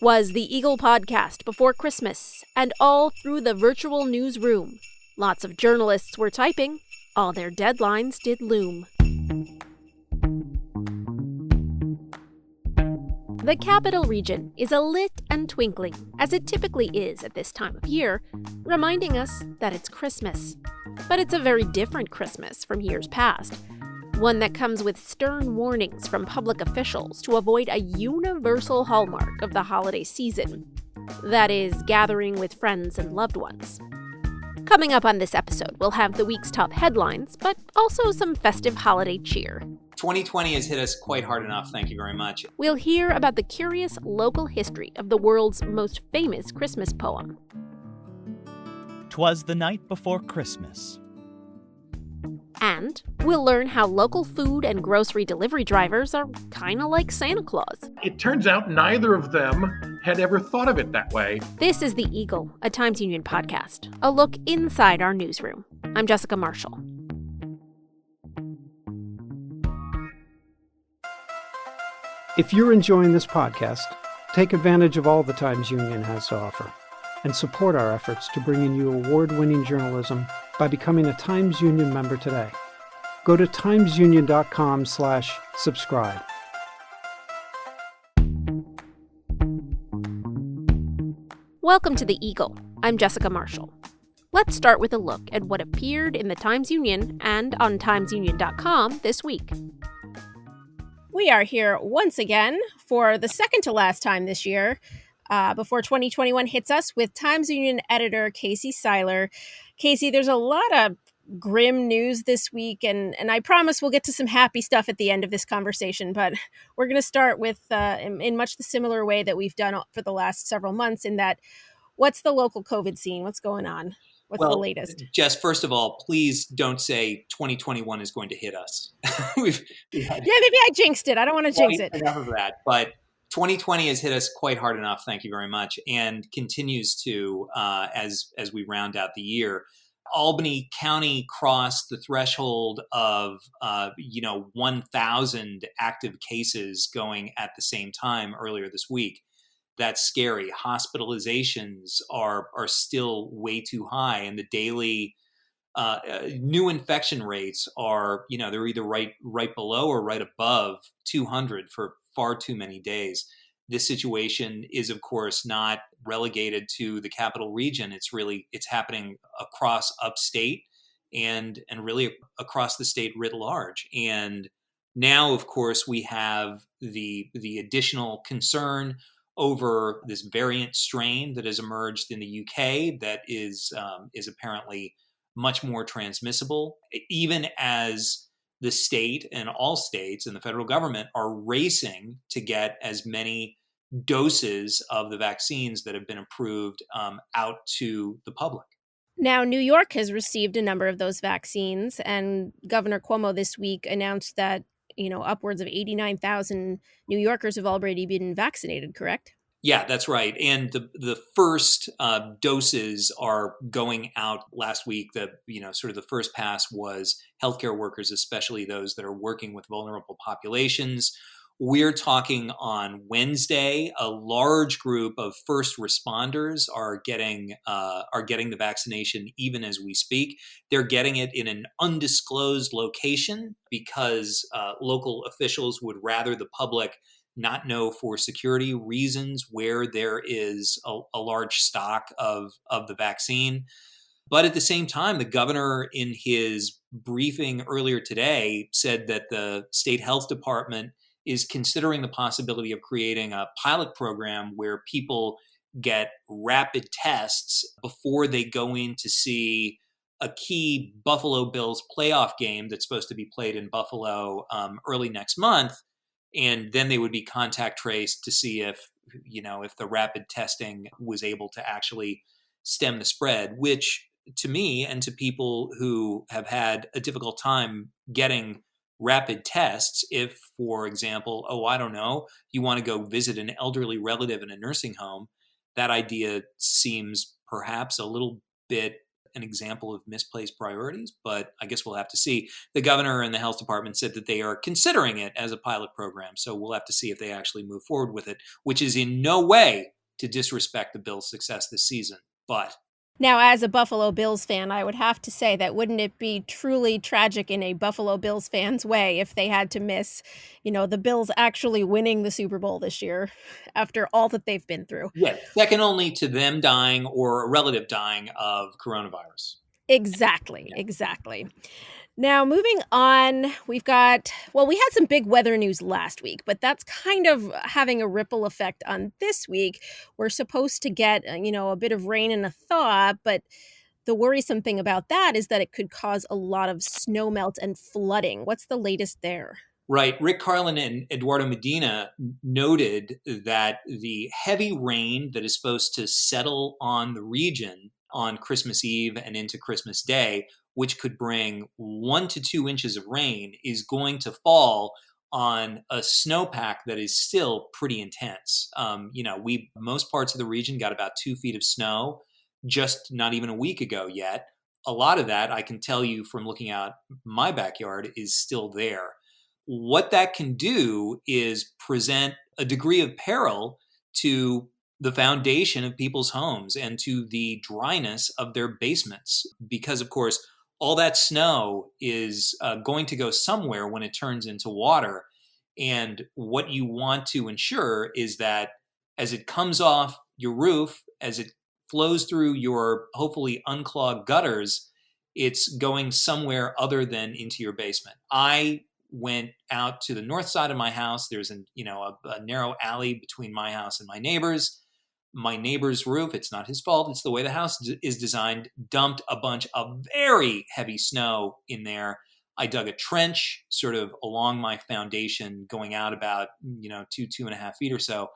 'Twas the Eagle podcast before Christmas, and all through the virtual newsroom. Lots of journalists were typing. All their deadlines did loom. The capital region is lit and twinkling, as it typically is at this time of year, reminding us that it's Christmas. But it's a very different Christmas from years past. One that comes with stern warnings from public officials to avoid a universal hallmark of the holiday season. That is, gathering with friends and loved ones. Coming up on this episode, we'll have the week's top headlines, but also some festive holiday cheer. 2020 has hit us quite hard enough, thank you very much. We'll hear about the curious local history of the world's most famous Christmas poem. 'Twas the night before Christmas. And we'll learn how local food and grocery delivery drivers are kind of like Santa Claus. It turns out neither of them had ever thought of it that way. This is The Eagle, a Times Union podcast, a look inside our newsroom. I'm Jessica Marshall. If you're enjoying this podcast, take advantage of all the Times Union has to offer and support our efforts to bring you award-winning journalism by becoming a Times Union member today. Go to timesunion.com/subscribe. Welcome to The Eagle. I'm Jessica Marshall. Let's start with a look at what appeared in the Times Union and on timesunion.com this week. We are here once again for the second to last time this year, before 2021 hits us, with Times Union editor Casey Seiler. Casey, there's a lot of grim news this week, and I promise we'll get to some happy stuff at the end of this conversation, but we're going to start with, in much the similar way that we've done for the last several months, in that, what's the local COVID scene? What's going on? What's the latest? Jess, first of all, please don't say 2021 is going to hit us. we've had, yeah, maybe I jinxed it. I don't want to jinx it. Enough of that. But 2020 has hit us quite hard enough, thank you very much, and continues to as we round out the year. Albany County crossed the threshold of 1,000 active cases going at the same time earlier this week. That's scary. Hospitalizations are still way too high, and the daily new infection rates are, they're either right below or right above 200 for far too many days. This situation is, of course, not relegated to the capital region. It's happening across upstate and really across the state writ large. And now, of course, we have the additional concern over this variant strain that has emerged in the UK that is apparently much more transmissible, even as the state and all states and the federal government are racing to get as many doses of the vaccines that have been approved out to the public. Now, New York has received a number of those vaccines, and Governor Cuomo this week announced that upwards of 89,000 New Yorkers have already been vaccinated, correct? Yeah, that's right. And the first doses are going out last week. Sort of the first pass was healthcare workers, especially those that are working with vulnerable populations. We're talking on Wednesday, a large group of first responders are getting the vaccination even as we speak. They're getting it in an undisclosed location because local officials would rather the public not know for security reasons where there is a large stock of the vaccine. But at the same time, the governor in his briefing earlier today said that the state health department is considering the possibility of creating a pilot program where people get rapid tests before they go in to see a key Buffalo Bills playoff game that's supposed to be played in Buffalo early next month. And then they would be contact traced to see if the rapid testing was able to actually stem the spread, which to me and to people who have had a difficult time getting rapid tests, if, for example, you want to go visit an elderly relative in a nursing home, that idea seems perhaps a little bit an example of misplaced priorities, but I guess we'll have to see. The governor and the health department said that they are considering it as a pilot program. So we'll have to see if they actually move forward with it, which is in no way to disrespect the Bills' success this season. But now, as a Buffalo Bills fan, I would have to say that wouldn't it be truly tragic in a Buffalo Bills fan's way if they had to miss, the Bills actually winning the Super Bowl this year after all that they've been through. yeah, second only to them dying or a relative dying of coronavirus. Exactly. Now, moving on, we had some big weather news last week, but that's kind of having a ripple effect on this week. We're supposed to get, a bit of rain and a thaw, but the worrisome thing about that is that it could cause a lot of snowmelt and flooding. What's the latest there? Right. Rick Carlin and Eduardo Medina noted that the heavy rain that is supposed to settle on the region on Christmas Eve and into Christmas Day, which could bring 1 to 2 inches of rain, is going to fall on a snowpack that is still pretty intense. Most parts of the region got about 2 feet of snow just not even a week ago yet. A lot of that, I can tell you from looking out my backyard, is still there. What that can do is present a degree of peril to the foundation of people's homes and to the dryness of their basements. Because, of course, all that snow is going to go somewhere when it turns into water. And what you want to ensure is that as it comes off your roof, as it flows through your hopefully unclogged gutters, it's going somewhere other than into your basement. I went out to the north side of my house. There's a narrow alley between my house and my neighbor's. My neighbor's roof, it's not his fault, it's the way the house is designed, dumped a bunch of very heavy snow in there. I dug a trench sort of along my foundation going out about, 2.5 feet or so.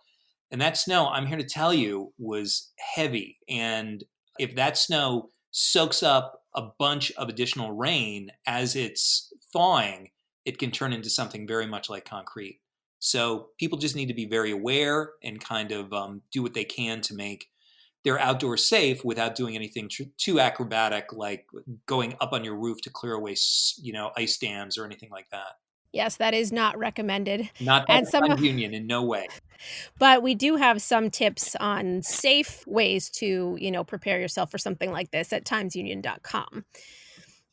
And that snow, I'm here to tell you, was heavy. And if that snow soaks up a bunch of additional rain as it's thawing, it can turn into something very much like concrete. So people just need to be very aware and kind of do what they can to make their outdoors safe without doing anything too acrobatic, like going up on your roof to clear away, ice dams or anything like that. Yes, that is not recommended. Not by the Union, in no way. But we do have some tips on safe ways to, prepare yourself for something like this at timesunion.com.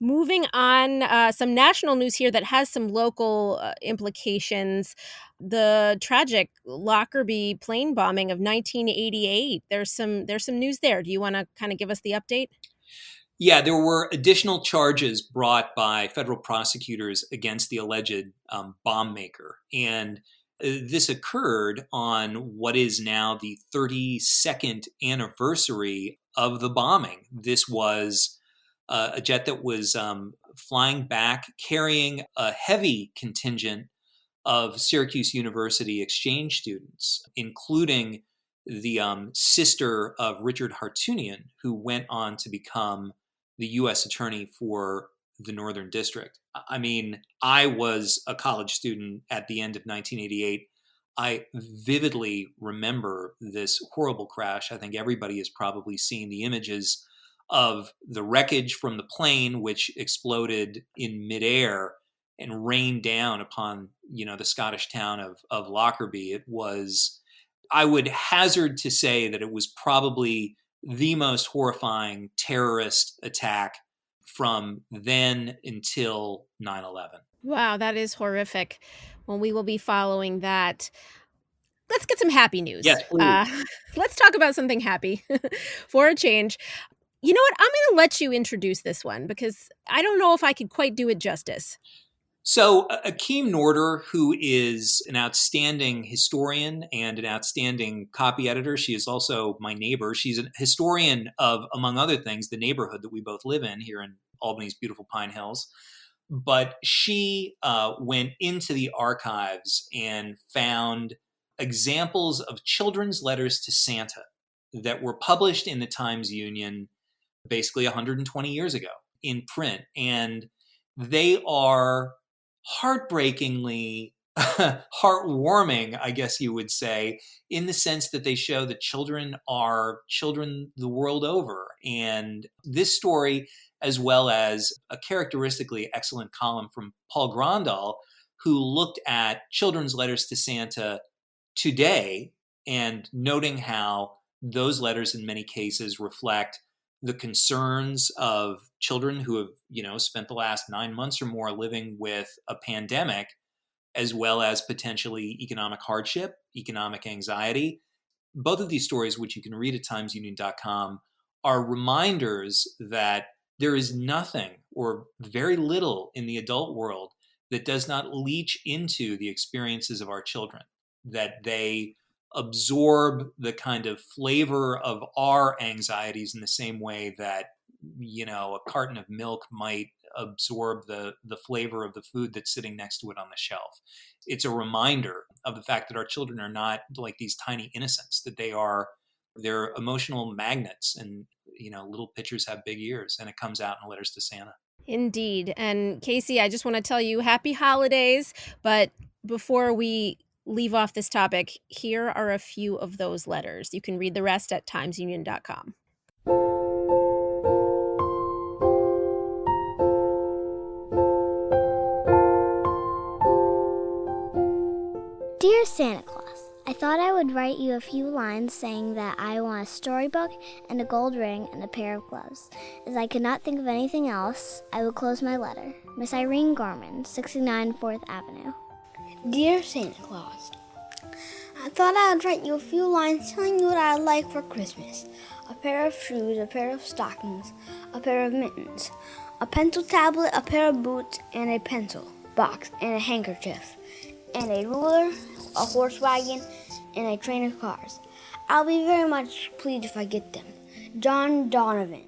Moving on, some national news here that has some local implications. The tragic Lockerbie plane bombing of 1988. There's some news there. Do you want to kind of give us the update? Yeah, there were additional charges brought by federal prosecutors against the alleged bomb maker. And this occurred on what is now the 32nd anniversary of the bombing. This was a jet that was flying back, carrying a heavy contingent of Syracuse University exchange students, including the sister of Richard Hartunian, who went on to become the U.S. Attorney for the Northern District. I mean, I was a college student at the end of 1988. I vividly remember this horrible crash. I think everybody has probably seen the images of the wreckage from the plane, which exploded in midair and rained down upon, the Scottish town of Lockerbie. It was, I would hazard to say that it was probably the most horrifying terrorist attack from then until 9/11. Wow, that is horrific. Well, we will be following that. Let's get some happy news. Yes, please. Let's talk about something happy for a change. You know what? I'm going to let you introduce this one because I don't know if I could quite do it justice. So Akum Norder, who is an outstanding historian and an outstanding copy editor, she is also my neighbor. She's a historian of, among other things, the neighborhood that we both live in here in Albany's beautiful Pine Hills. But she went into the archives and found examples of children's letters to Santa that were published in the Times-Union basically 120 years ago in print. And they are heartbreakingly heartwarming, I guess you would say, in the sense that they show that children are children the world over. And this story, as well as a characteristically excellent column from Paul Grondahl, who looked at children's letters to Santa today and noting how those letters in many cases reflect the concerns of children who have, spent the last 9 months or more living with a pandemic, as well as potentially economic hardship, economic anxiety. Both of these stories, which you can read at timesunion.com, are reminders that there is nothing or very little in the adult world that does not leach into the experiences of our children, that they absorb the kind of flavor of our anxieties in the same way that, a carton of milk might absorb the flavor of the food that's sitting next to it on the shelf. It's a reminder of the fact that our children are not like these tiny innocents, that they're emotional magnets, and little pitchers have big ears, and it comes out in letters to Santa. Indeed. And Casey, I just want to tell you happy holidays. But before we leave off this topic, here are a few of those letters. You can read the rest at timesunion.com. Dear Santa Claus, I thought I would write you a few lines saying that I want a storybook and a gold ring and a pair of gloves. As I could not think of anything else, I will close my letter. Miss Irene Gorman, 69 4th Avenue. Dear Santa Claus, I thought I would write you a few lines telling you what I'd like for Christmas. A pair of shoes, a pair of stockings, a pair of mittens, a pencil tablet, a pair of boots, and a pencil box, and a handkerchief, and a ruler, a horse wagon, and a train of cars. I'll be very much pleased if I get them. John Donovan.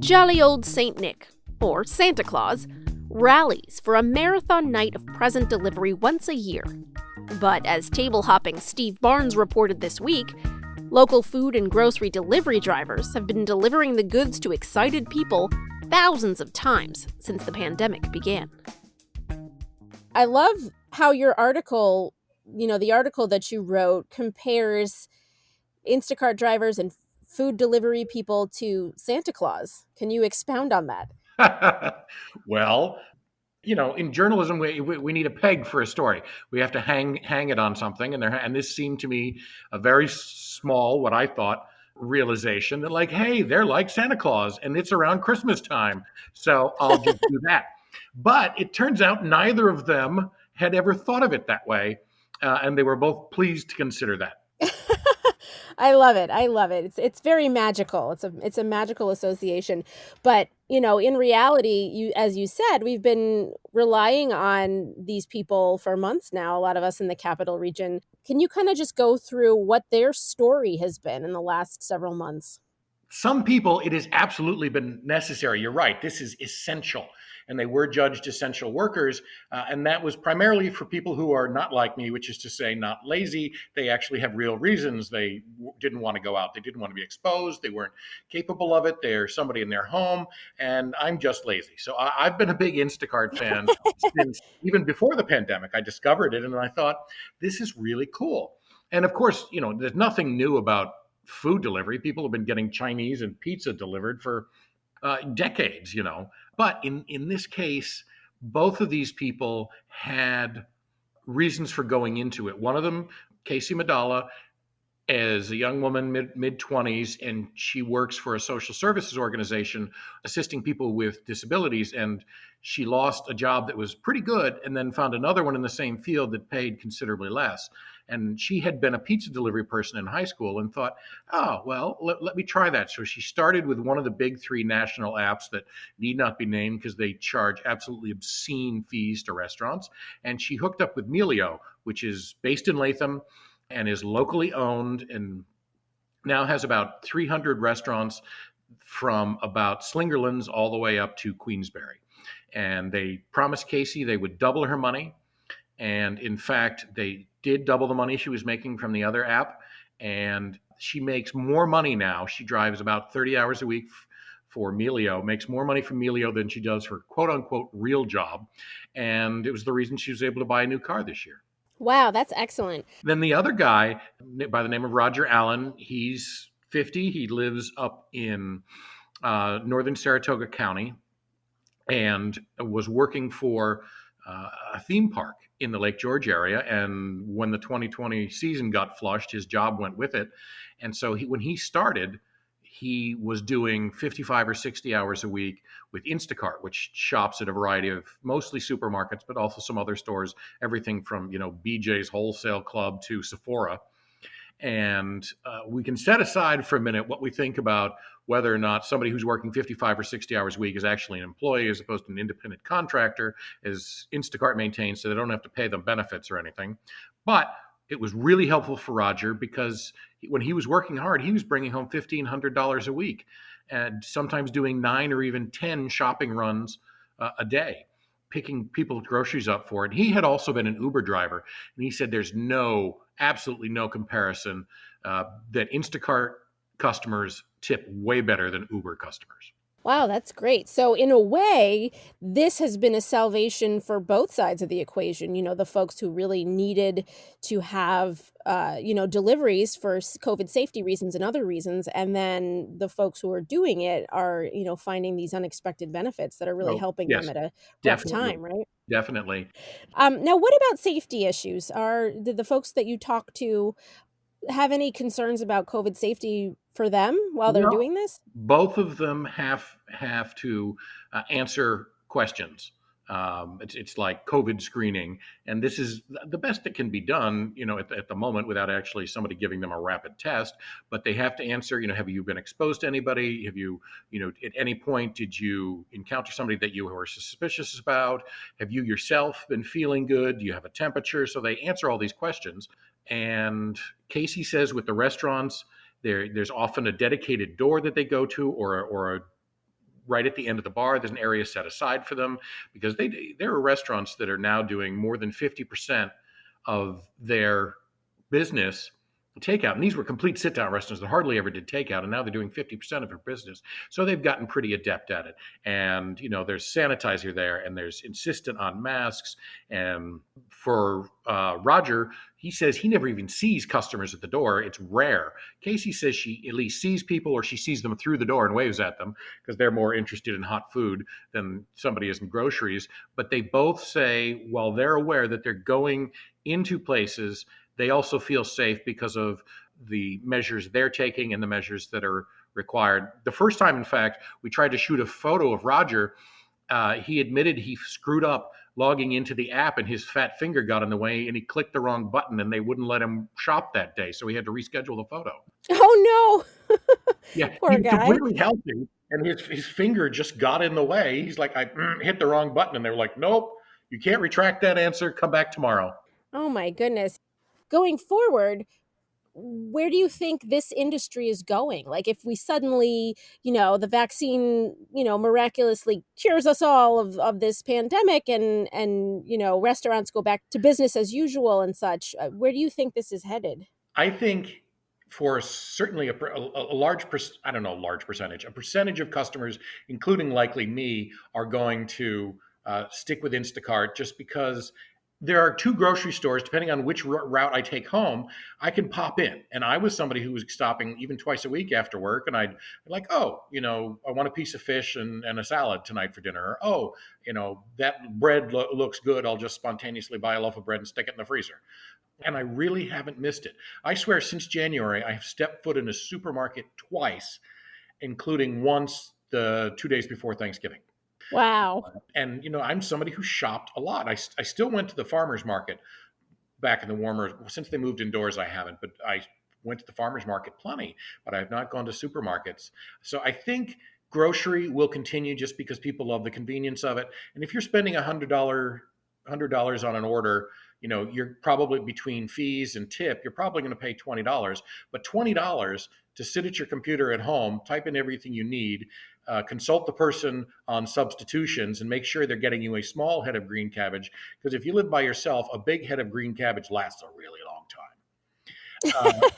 Jolly old Saint Nick, or Santa Claus, rallies for a marathon night of present delivery once a year. But as table-hopping Steve Barnes reported this week, local food and grocery delivery drivers have been delivering the goods to excited people thousands of times since the pandemic began. I love how your article, the article that you wrote, compares Instacart drivers and food delivery people to Santa Claus. Can you expound on that? Well, in journalism, we need a peg for a story. We have to hang it on something, and this seemed to me a very small, what I thought, realization that, like, hey, they're like Santa Claus, and it's around Christmas time, so I'll just do that. But it turns out neither of them had ever thought of it that way, and they were both pleased to consider that. I love it. It's very magical. It's a magical association. But, in reality, as you said, we've been relying on these people for months now, a lot of us in the capital region. Can you kind of just go through what their story has been in the last several months? Some people, it has absolutely been necessary. You're right. This is essential. And they were judged essential workers. And that was primarily for people who are not like me, which is to say not lazy. They actually have real reasons. They didn't want to go out. They didn't want to be exposed. They weren't capable of it. They're somebody in their home. And I'm just lazy. So I've been a big Instacart fan since even before the pandemic. I discovered it and I thought, this is really cool. And of course, there's nothing new about food delivery. People have been getting Chinese and pizza delivered for decades, But in this case, both of these people had reasons for going into it. One of them, Casey Madala, is a young woman, mid-20s, and she works for a social services organization assisting people with disabilities. And she lost a job that was pretty good and then found another one in the same field that paid considerably less. And she had been a pizza delivery person in high school and thought, oh, well, let me try that. So she started with one of the big three national apps that need not be named because they charge absolutely obscene fees to restaurants. And she hooked up with Melio, which is based in Latham and is locally owned and now has about 300 restaurants from about Slingerland's all the way up to Queensbury. And they promised Casey they would double her money. And in fact, they did double the money she was making from the other app. And she makes more money now. She drives about 30 hours a week for Melio, makes more money from Melio than she does her quote unquote real job. And it was the reason she was able to buy a new car this year. Wow, that's excellent. Then the other guy by the name of Roger Allen, he's 50. He lives up in northern Saratoga County and was working for a theme park in the Lake George area. And when the 2020 season got flushed, his job went with it. And so when he started, he was doing 55 or 60 hours a week with Instacart, which shops at a variety of mostly supermarkets, but also some other stores, everything from, BJ's Wholesale Club to Sephora. And we can set aside for a minute what we think about whether or not somebody who's working 55 or 60 hours a week is actually an employee as opposed to an independent contractor, as Instacart maintains, so they don't have to pay them benefits or anything. But it was really helpful for Roger because when he was working hard, he was bringing home $1,500 a week and sometimes doing 9 or even 10 shopping runs a day, picking people's groceries up for it. He had also been an Uber driver, and he said there's absolutely no comparison that Instacart customers tip way better than Uber customers. Wow, that's great. So in a way, this has been a salvation for both sides of the equation. The folks who really needed to have, deliveries for COVID safety reasons and other reasons. And then the folks who are doing it are, finding these unexpected benefits that are really helping them at a rough time, right? Definitely. Now, what about safety issues? Did the folks that you talk to have any concerns about COVID safety for them while they're doing this? Both of them have to answer questions. It's like COVID screening, and this is the best that can be done, at the moment without actually somebody giving them a rapid test. But they have to answer, have you been exposed to anybody? Have you, at any point, did you encounter somebody that you were suspicious about? Have you yourself been feeling good? Do you have a temperature? So they answer all these questions. And Casey says with the restaurants, there's often a dedicated door that they go to, or right at the end of the bar, there's an area set aside for them, because there are restaurants that are now doing more than 50% of their business takeout. And these were complete sit-down restaurants that hardly ever did takeout, and now they're doing 50% of their business. So they've gotten pretty adept at it. And, there's sanitizer there, and there's insistent on masks. And for Roger, he says he never even sees customers at the door. It's rare. Casey says she at least sees people, or she sees them through the door and waves at them because they're more interested in hot food than somebody is in groceries. But they both say, while they're aware that they're going into places, they also feel safe because of the measures they're taking and the measures that are required. The first time, in fact, we tried to shoot a photo of Roger. He admitted he screwed up logging into the app, and his fat finger got in the way, and he clicked the wrong button, and they wouldn't let him shop that day. So he had to reschedule the photo. Oh, no. Yeah, Poor he was guy. completely healthy, and his finger just got in the way. He's like, I hit the wrong button. And they were like, nope, you can't retract that answer. Come back tomorrow. Oh, my goodness. Going forward, where do you think this industry is going? Like, if we suddenly, the vaccine, miraculously cures us all of this pandemic, and restaurants go back to business as usual and such, where do you think this is headed? I think for certainly a large percentage, a percentage of customers, including likely me, are going to stick with Instacart just because there are 2 grocery stores, depending on which route I take home, I can pop in. And I was somebody who was stopping even twice a week after work. And I'd like, I want a piece of fish and a salad tonight for dinner. Or, that bread looks good. I'll just spontaneously buy a loaf of bread and stick it in the freezer. And I really haven't missed it. I swear, since January, I have stepped foot in a supermarket twice, including once the 2 days before Thanksgiving. Wow. And, I'm somebody who shopped a lot. I still went to the farmer's market back in the warmer, since they moved indoors, I haven't, but I went to the farmer's market plenty, but I have not gone to supermarkets. So I think grocery will continue just because people love the convenience of it. And if you're spending $100 on an order, you're probably, between fees and tip, you're probably going to pay $20, but $20 to sit at your computer at home, type in everything you need, consult the person on substitutions, and make sure they're getting you a small head of green cabbage. Because if you live by yourself, a big head of green cabbage lasts a really long time.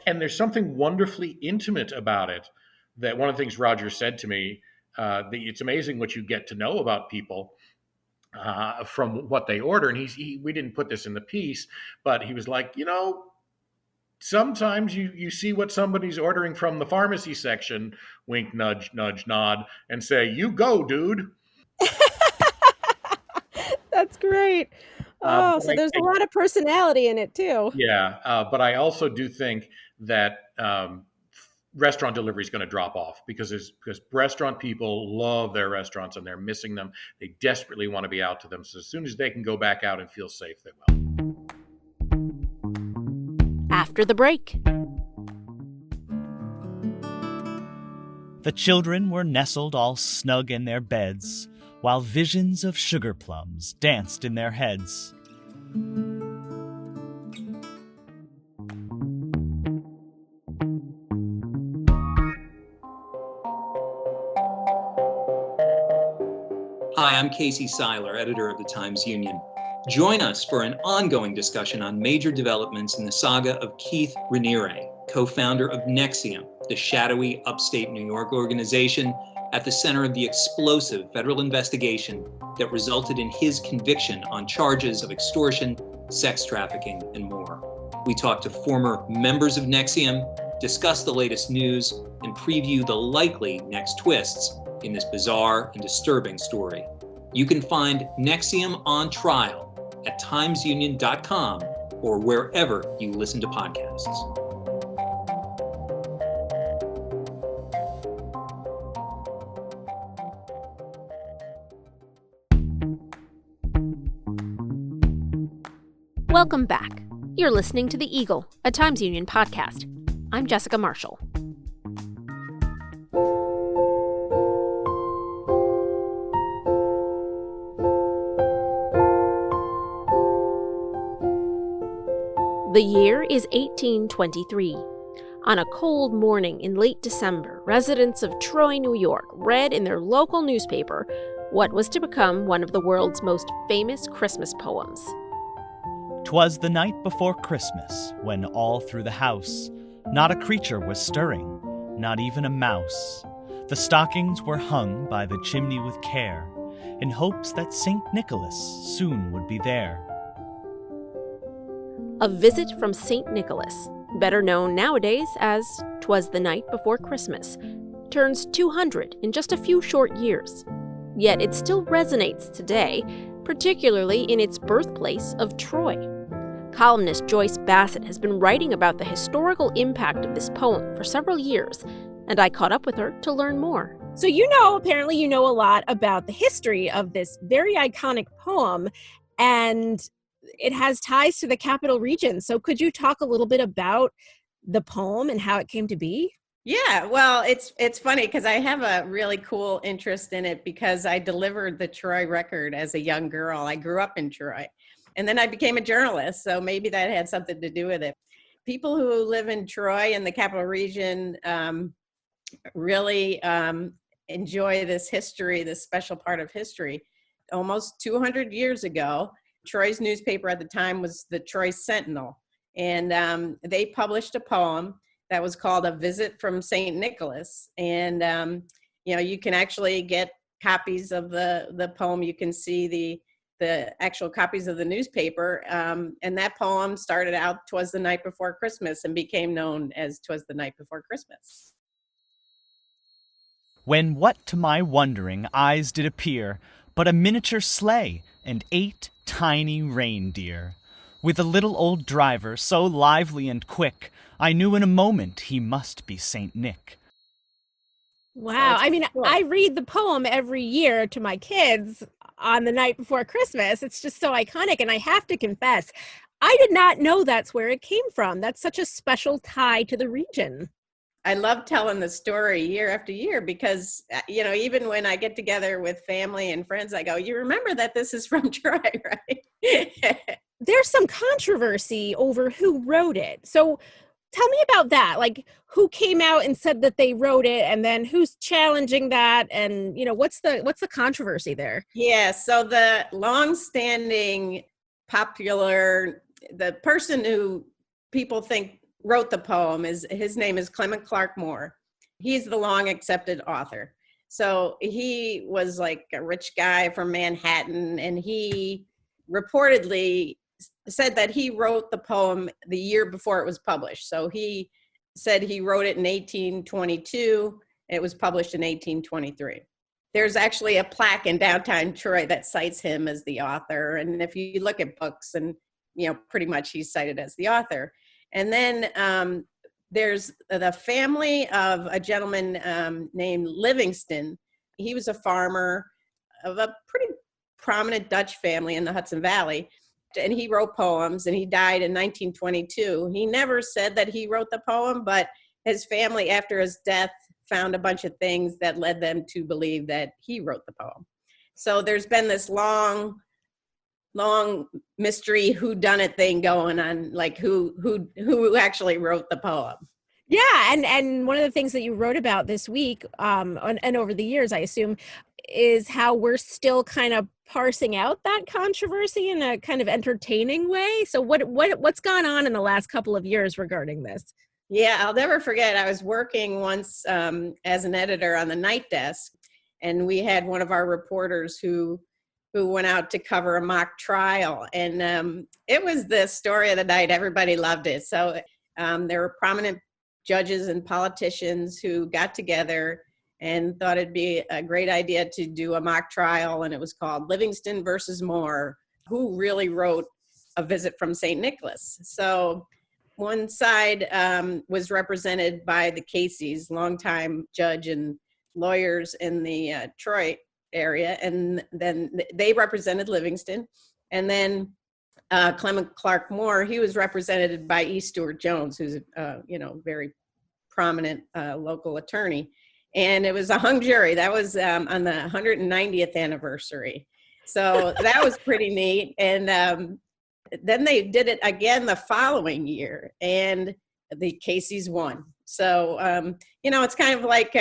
And there's something wonderfully intimate about it that one of the things Roger said to me, that it's amazing what you get to know about people from what they order. And we didn't put this in the piece, but he was like, sometimes you see what somebody's ordering from the pharmacy section, wink, nudge, nudge, nod, and say, "You go, dude." That's great. Oh, so there's a lot of personality in it too. Yeah, but I also do think that restaurant delivery is going to drop off because restaurant people love their restaurants and they're missing them. They desperately want to be out to them. So as soon as they can go back out and feel safe, they will. After the break. The children were nestled all snug in their beds, while visions of sugar plums danced in their heads. Hi, I'm Casey Seiler, editor of the Times-Union. Join us for an ongoing discussion on major developments in the saga of Keith Raniere, co-founder of NXIVM, the shadowy upstate New York organization at the center of the explosive federal investigation that resulted in his conviction on charges of extortion, sex trafficking, and more. We talk to former members of NXIVM, discuss the latest news, and preview the likely next twists in this bizarre and disturbing story. You can find NXIVM on trial at timesunion.com or wherever you listen to podcasts. Welcome back. You're listening to The Eagle, a Times Union podcast. I'm Jessica Marshall. The year is 1823. On a cold morning in late December, residents of Troy, New York, read in their local newspaper what was to become one of the world's most famous Christmas poems. "'Twas the night before Christmas, when all through the house not a creature was stirring, not even a mouse. The stockings were hung by the chimney with care, in hopes that St. Nicholas soon would be there." A visit from St. Nicholas, better known nowadays as "'Twas the Night Before Christmas," turns 200 in just a few short years. Yet it still resonates today, particularly in its birthplace of Troy. Columnist Joyce Bassett has been writing about the historical impact of this poem for several years, and I caught up with her to learn more. So apparently you know a lot about the history of this very iconic poem, and it has ties to the Capital Region. So could you talk a little bit about the poem and how it came to be? Yeah, well, it's funny because I have a really cool interest in it because I delivered the Troy Record as a young girl. I grew up in Troy, and then I became a journalist, so maybe that had something to do with it. People who live in Troy and the Capital Region really enjoy this history, this special part of history. Almost 200 years ago, Troy's newspaper at the time was the Troy Sentinel, and they published a poem that was called A Visit from St. Nicholas. And, you can actually get copies of the poem. You can see the actual copies of the newspaper. And that poem started out, "'Twas the Night Before Christmas," and became known as "'Twas the Night Before Christmas." "When what to my wondering eyes did appear but a miniature sleigh and 8 tiny reindeer, with a little old driver so lively and quick, I knew in a moment he must be Saint Nick." Wow. Cool. I read the poem every year to my kids on the night before Christmas. It's just so iconic. And I have to confess, I did not know that's where it came from. That's such a special tie to the region. I love telling the story year after year because, even when I get together with family and friends, I go, "You remember that this is from Troy, right?" There's some controversy over who wrote it. So tell me about that. Like, who came out and said that they wrote it, and then who's challenging that, and what's the controversy there? Yeah, so the long-standing the person who people think wrote the poem his name is Clement Clark Moore, He's the long accepted author. So he was like a rich guy from Manhattan, and he reportedly said that he wrote the poem the year before it was published. So he said he wrote it in 1822. It was published in 1823. There's actually a plaque in downtown Troy that cites him as the author. And if you look at books, and pretty much he's cited as the author. And then there's the family of a gentleman named Livingston. He was a farmer of a pretty prominent Dutch family in the Hudson Valley. And he wrote poems, and he died in 1922. He never said that he wrote the poem, but his family, after his death, found a bunch of things that led them to believe that he wrote the poem. So there's been this long mystery whodunit thing going on, like who actually wrote the poem. Yeah, and one of the things that you wrote about this week, and over the years, I assume, is how we're still kind of parsing out that controversy in a kind of entertaining way. So what's gone on in the last couple of years regarding this? Yeah, I'll never forget. I was working once as an editor on the night desk, and we had one of our reporters who went out to cover a mock trial, and it was the story of the night. Everybody loved it. So there were prominent judges and politicians who got together and thought it'd be a great idea to do a mock trial, and it was called Livingston versus Moore, who really wrote A Visit from St. Nicholas. So one side was represented by the Caseys, longtime judge and lawyers in the Troy area, and then they represented Livingston. And then Clement Clark Moore, he was represented by E. Stewart Jones, who's a very prominent local attorney. And it was a hung jury. That was on the 190th anniversary. So that was pretty neat. And then they did it again the following year, and the Caseys won. So, it's kind of like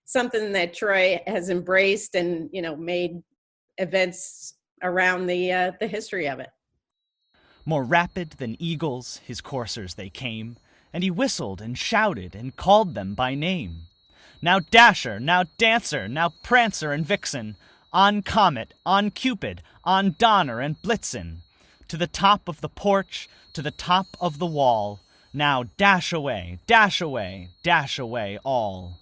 something that Troy has embraced and, made events around the history of it. More rapid than eagles, his coursers they came, and he whistled and shouted and called them by name. Now Dasher, now Dancer, now Prancer and Vixen, on Comet, on Cupid, on Donner and Blitzen, to the top of the porch, to the top of the wall, now dash away, dash away, dash away all.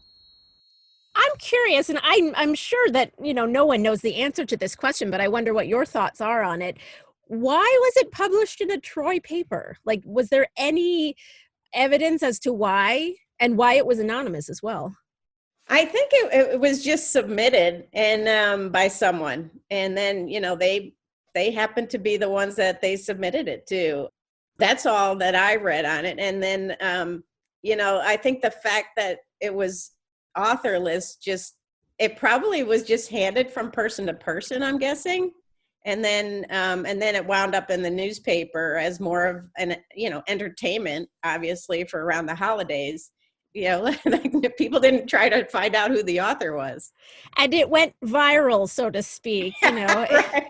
I'm curious, and I'm sure that, no one knows the answer to this question, but I wonder what your thoughts are on it. Why was it published in a Troy paper? Like, was there any evidence as to why, and why it was anonymous as well? I think it was just submitted and by someone, and then they happened to be the ones that they submitted it to. That's all that I read on it. And then I think the fact that it was authorless, it probably was just handed from person to person, I'm guessing, and then it wound up in the newspaper as more of an entertainment, obviously, for around the holidays. People didn't try to find out who the author was. And it went viral, so to speak, Right.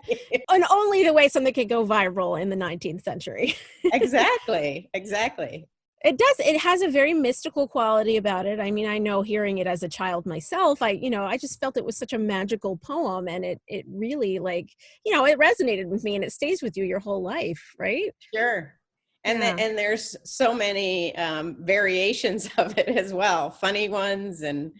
And only the way something could go viral in the 19th century. Exactly. It does. It has a very mystical quality about it. I mean, I know hearing it as a child myself, I just felt it was such a magical poem, and it really it resonated with me, and it stays with you your whole life, right? Sure. And Yeah. and there's so many variations of it as well, funny ones. And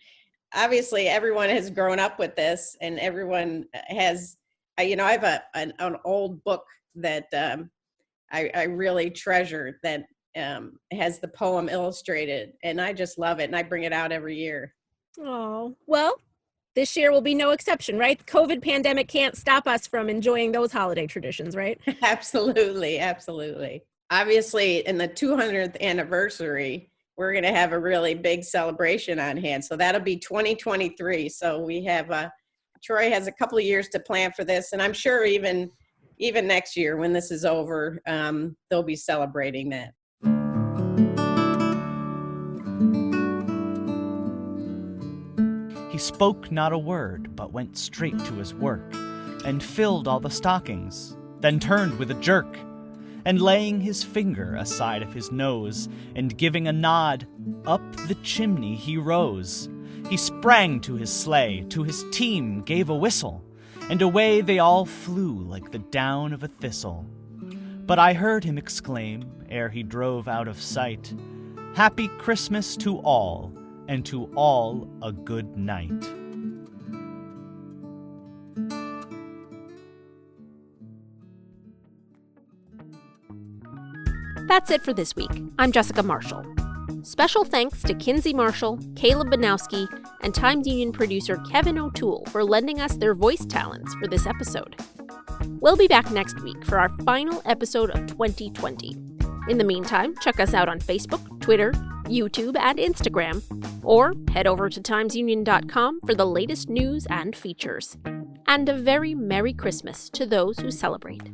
obviously everyone has grown up with this, and everyone has, I have an old book that I really treasure that has the poem illustrated, and I just love it, and I bring it out every year. Oh, well, this year will be no exception, right? The COVID pandemic can't stop us from enjoying those holiday traditions, right? Absolutely. Obviously, in the 200th anniversary, we're going to have a really big celebration on hand. So that'll be 2023. So we have Troy has a couple of years to plan for this, and I'm sure even next year when this is over, they'll be celebrating that. He spoke not a word, but went straight to his work, and filled all the stockings, then turned with a jerk, and laying his finger aside of his nose, and giving a nod, up the chimney he rose. He sprang to his sleigh, to his team gave a whistle, and away they all flew like the down of a thistle. But I heard him exclaim, ere he drove out of sight, "Happy Christmas to all, and to all a good night." That's it for this week. I'm Jessica Marshall. Special thanks to Kinsey Marshall, Caleb Banowski, and Times Union producer Kevin O'Toole for lending us their voice talents for this episode. We'll be back next week for our final episode of 2020. In the meantime, check us out on Facebook, Twitter, YouTube, and Instagram, or head over to timesunion.com for the latest news and features. And a very Merry Christmas to those who celebrate.